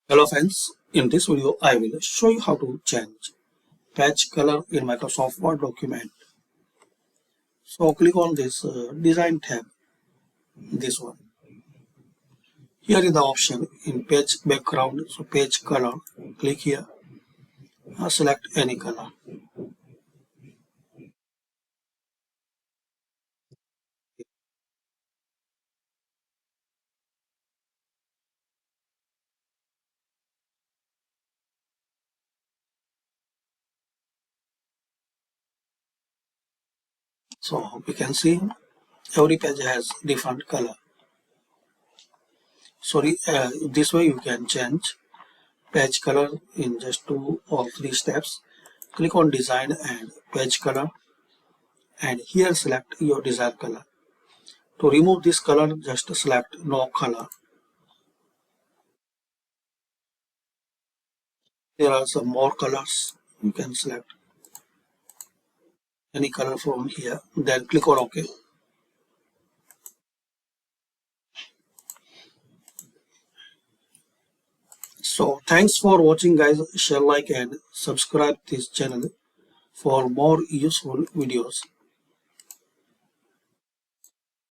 Hello friends, in this video I will show you how to change page color in Microsoft Word document. So click on this design tab, this one. Here is the option in page background, so page color. Click here, select any color. So we can see every page has different color. This way you can change page color in just 2 or 3 steps. Click on design and page color, and here select your desired color. To remove this color, just select no color. There are some more colors. You can select any color from here, then click on OK. So thanks for watching guys. Share, like and subscribe this channel for more useful videos.